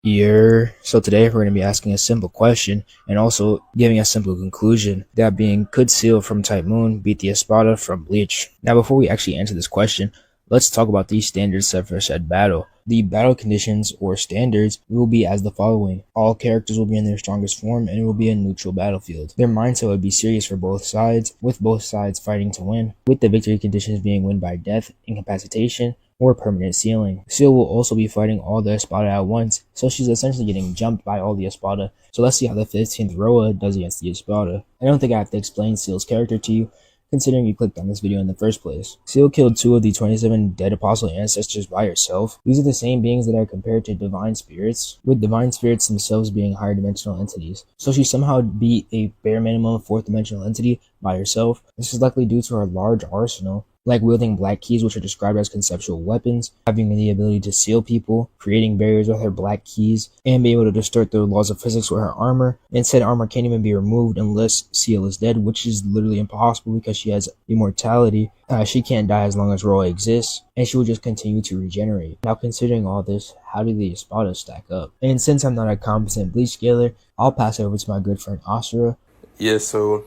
So today we're going to be asking a simple question and also giving a simple conclusion. That being, could Ciel from Type Moon beat the Espada from Bleach? Now before we actually answer this question, let's talk about these standards set for said battle. The battle conditions or standards will be as the following. All characters will be in their strongest form and it will be a neutral battlefield. Their mindset would be serious for both sides, with both sides fighting to win, with the victory conditions being win by death, incapacitation, or permanent sealing. Ciel will also be fighting all the Espada at once, so she's essentially getting jumped by all the Espada. So let's see how the 15th Roa does against the Espada. I don't think I have to explain Ciel's character to you, considering you clicked on this video in the first place. Ciel killed 2 of the 27 dead apostle ancestors by herself. These are the same beings that are compared to divine spirits, with divine spirits themselves being higher dimensional entities. So she somehow beat a bare minimum 4th dimensional entity by herself. This is likely due to her large arsenal, like wielding black keys, which are described as conceptual weapons, having the ability to seal people, creating barriers with her black keys, and being able to distort the laws of physics with her armor. And said armor can't even be removed unless Ciel is dead, which is literally impossible because she has immortality. She can't die as long as Roa exists, and she will just continue to regenerate. Now, considering all this, how do the Espada stack up? And since I'm not a competent Bleach scaler, I'll pass it over to my good friend Asura. Yeah, so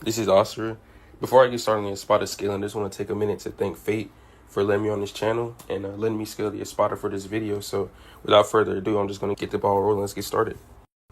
this is Asura. Before I get started on the Espada scaling, I just want to take a minute to thank Fate for letting me on this channel and letting me scale the Espada for this video. So without further ado, I'm just going to get the ball rolling. Let's get started.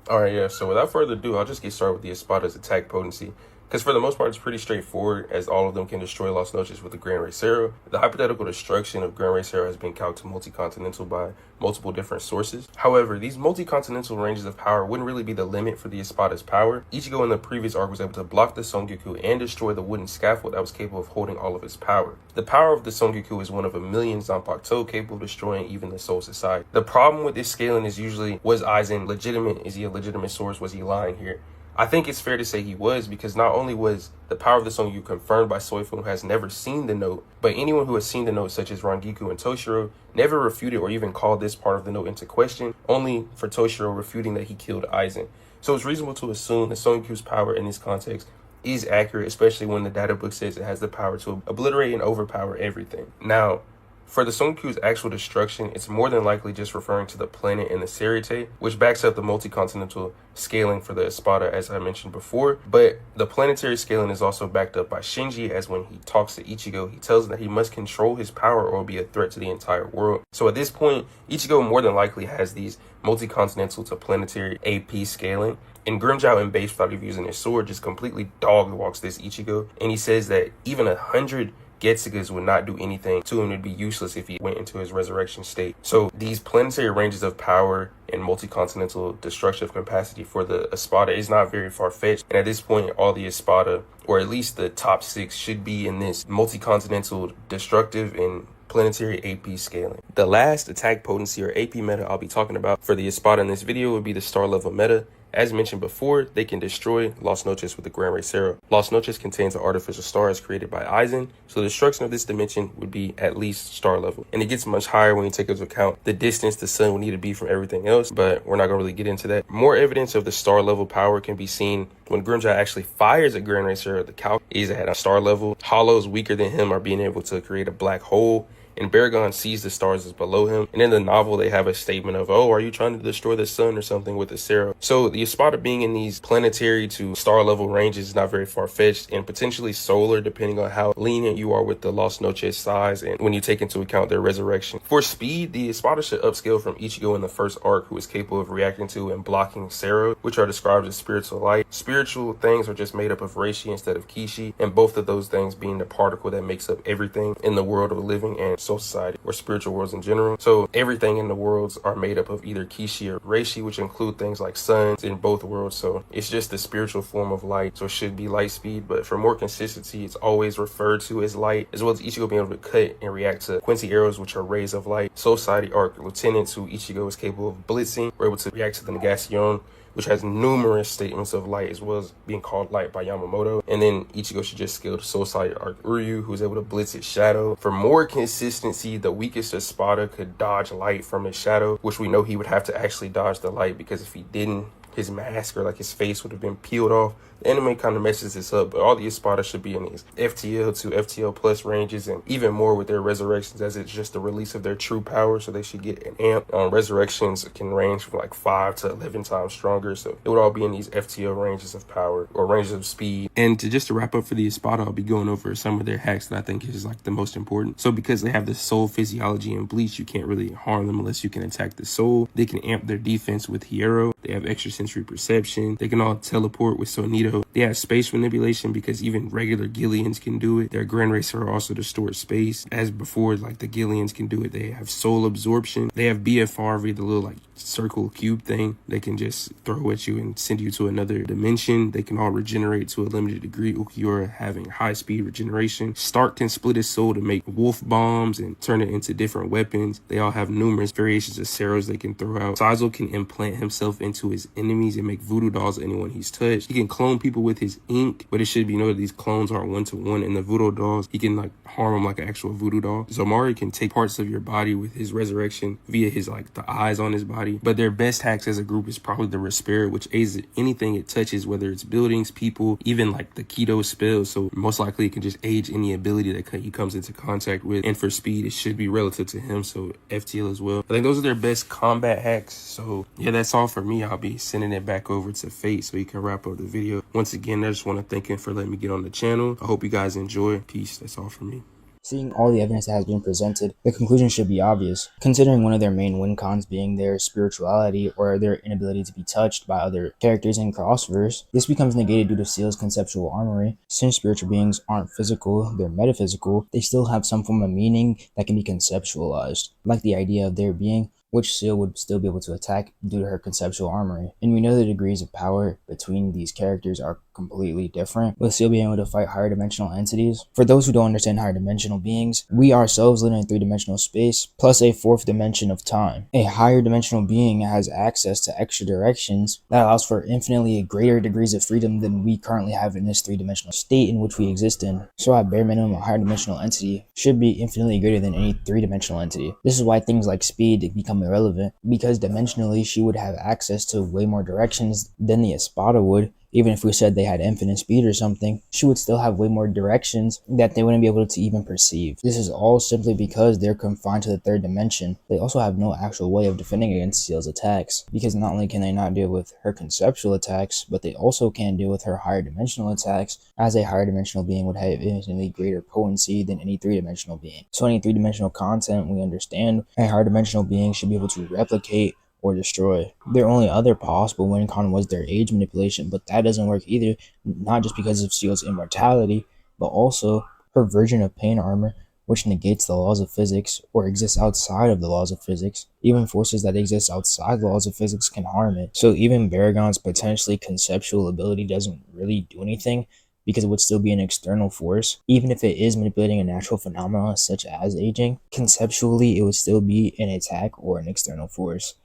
Alright, yeah, so without further ado, I'll just get started with the Espada's attack potency. Because for the most part, it's pretty straightforward, as all of them can destroy Las Noches with the Gran Racero. The hypothetical destruction of Gran Racero has been calculated to multi-continental by multiple different sources. However, these multi-continental ranges of power wouldn't really be the limit for the Espada's power. Ichigo in the previous arc was able to block the Songoku and destroy the wooden scaffold that was capable of holding all of his power. The power of the Songoku is one of a million Zanpakuto, capable of destroying even the Soul Society. The problem with this scaling is usually, was Aizen legitimate? Is he a legitimate source? Was he lying here? I think it's fair to say he was, because not only was the power of the Songoku confirmed by Soifun, who has never seen the note, but anyone who has seen the note, such as Rangiku and Toshiro, never refuted or even called this part of the note into question, only for Toshiro refuting that he killed Aizen. So it's reasonable to assume that Songoku's power in this context is accurate, especially when the data book says it has the power to obliterate and overpower everything. Now, for the Songoku's actual destruction, it's more than likely just referring to the planet and the Serite, which backs up the multi-continental scaling for the Espada, as I mentioned before. But the planetary scaling is also backed up by Shinji, as when he talks to Ichigo, he tells him that he must control his power or be a threat to the entire world. So at this point, Ichigo more than likely has these multi-continental to planetary AP scaling. And Grimmjow in base, without even using his sword, just completely dog walks this Ichigo. And he says that even 100 Getsugas would not do anything to him. It'd be useless if he went into his resurrection state. So these planetary ranges of power and multi-continental destructive capacity for the Espada is not very far-fetched. And at this point, all the Espada, or at least the top 6, should be in this multi-continental destructive and planetary AP scaling. The last attack potency or AP meta I'll be talking about for the Espada in this video would be the star level meta. As mentioned before, they can destroy Las Noches with the Gran Racero. Las Noches contains an artificial star as created by Aizen, so the destruction of this dimension would be at least star level. And it gets much higher when you take into account the distance the sun would need to be from everything else, but we're not going to really get into that. More evidence of the star level power can be seen when Grimmjow actually fires a Gran Racero. The calc is at a star level. Hollows weaker than him are being able to create a black hole, and Baragon sees the stars as below him. And in the novel, they have a statement of, oh, are you trying to destroy the sun or something with the Cero? So the Espada being in these planetary to star level ranges is not very far-fetched, and potentially solar, depending on how lenient you are with the Las Noches size and when you take into account their resurrection. For speed, the Espada should upscale from Ichigo in the first arc, who is capable of reacting to and blocking Cero, which are described as spiritual light. Spiritual things are just made up of Reishi instead of Kishi, and both of those things being the particle that makes up everything in the world of living and soul society, or spiritual worlds in general. So everything in the worlds are made up of either Kishi or Reishi, which include things like suns in both worlds. So it's just the spiritual form of light, so it should be light speed, but for more consistency, it's always referred to as light, as well as Ichigo being able to cut and react to Quincy arrows, which are rays of light. Soul Society arc lieutenants, who Ichigo is capable of blitzing, were able to react to the Negacion, which has numerous statements of light, as well as being called light by Yamamoto. And then Ichigo should just scale to Soul Society arc Uryu, who's able to blitz its shadow. For more consistency, the weakest Espada could dodge light from his shadow, which we know he would have to actually dodge the light, because if he didn't, his mask or like his face would have been peeled off. The anime kind of messes this up, but all the Espada should be in these FTL to FTL plus ranges, and even more with their resurrections, as it's just the release of their true power, so they should get an amp. Resurrections can range from like 5 to 11 times stronger, so it would all be in these FTL ranges of power or ranges of speed. And to wrap up for the Espada, I'll be going over some of their hacks that I think is like the most important. So because they have the soul physiology in Bleach, you can't really harm them unless you can attack the soul. They can amp their defense with Hierro. They have extrasensory perception. They can all teleport with Sonito. They have space manipulation because even regular Gillians can do it. Their Grand Racer are also to store space. As before, like the Gillians can do it. They have soul absorption. They have BFR via the little like circle cube thing. They can just throw at you and send you to another dimension. They can all regenerate to a limited degree. Ukiura having high speed regeneration. Stark can split his soul to make wolf bombs and turn it into different weapons. They all have numerous variations of Ceros they can throw out. Saizo can implant himself into his enemies and make voodoo dolls of anyone he's touched. He can clone people with his ink, but it should be noted these clones aren't one-to-one. In the voodoo dolls, he can like harm them like an actual voodoo doll. Zomari can take parts of your body with his resurrection via his like the eyes on his body. But their best hacks as a group is probably the Respirit, which aids anything it touches, whether it's buildings, people, even like the keto spells. So most likely it can just age any ability that he comes into contact with. And for speed, it should be relative to him, so FTL as well. I think those are their best combat hacks. So yeah, that's all for me. I'll be sending it back over to Fate so he can wrap up the video. Once again, I just want to thank him for letting me get on the channel. I hope you guys enjoy. Peace. That's all for me. Seeing all the evidence that has been presented, the conclusion should be obvious. Considering one of their main win cons being their spirituality or their inability to be touched by other characters in Crossverse, this becomes negated due to Ciel's conceptual armory. Since spiritual beings aren't physical, they're metaphysical, they still have some form of meaning that can be conceptualized, like the idea of their being, which Ciel would still be able to attack due to her conceptual armory. And we know the degrees of power between these characters are completely different, with Ciel being able to fight higher dimensional entities. For those who don't understand higher dimensional beings, we ourselves live in a 3-dimensional space, plus a 4th dimension of time. A higher dimensional being has access to extra directions that allows for infinitely greater degrees of freedom than we currently have in this 3-dimensional state in which we exist in. So at bare minimum, a higher dimensional entity should be infinitely greater than any 3-dimensional entity. This is why things like speed become irrelevant, because dimensionally she would have access to way more directions than the Espada would. Even if we said they had infinite speed or something, she would still have way more directions that they wouldn't be able to even perceive. This is all simply because they're confined to the 3rd dimension. They also have no actual way of defending against Ciel's attacks, because not only can they not deal with her conceptual attacks, but they also can't deal with her higher dimensional attacks, as a higher dimensional being would have infinitely greater potency than any 3-dimensional being. So any 3-dimensional content, we understand a higher dimensional being should be able to replicate or destroy. Their only other possible win con was their age manipulation, but that doesn't work either, not just because of Ciel's immortality, but also her version of pain armor, which negates the laws of physics or exists outside of the laws of physics. Even forces that exist outside the laws of physics can harm it. So even Baragon's potentially conceptual ability doesn't really do anything, because it would still be an external force. Even if it is manipulating a natural phenomenon such as aging, conceptually it would still be an attack or an external force.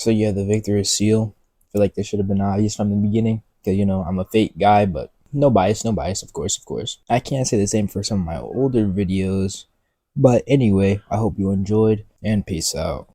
So yeah, the victor is Ciel. I feel like this should have been obvious from the beginning, because you know I'm a Fate guy, but no bias, of course. I can't say the same for some of my older videos, but anyway, I hope you enjoyed, and peace out.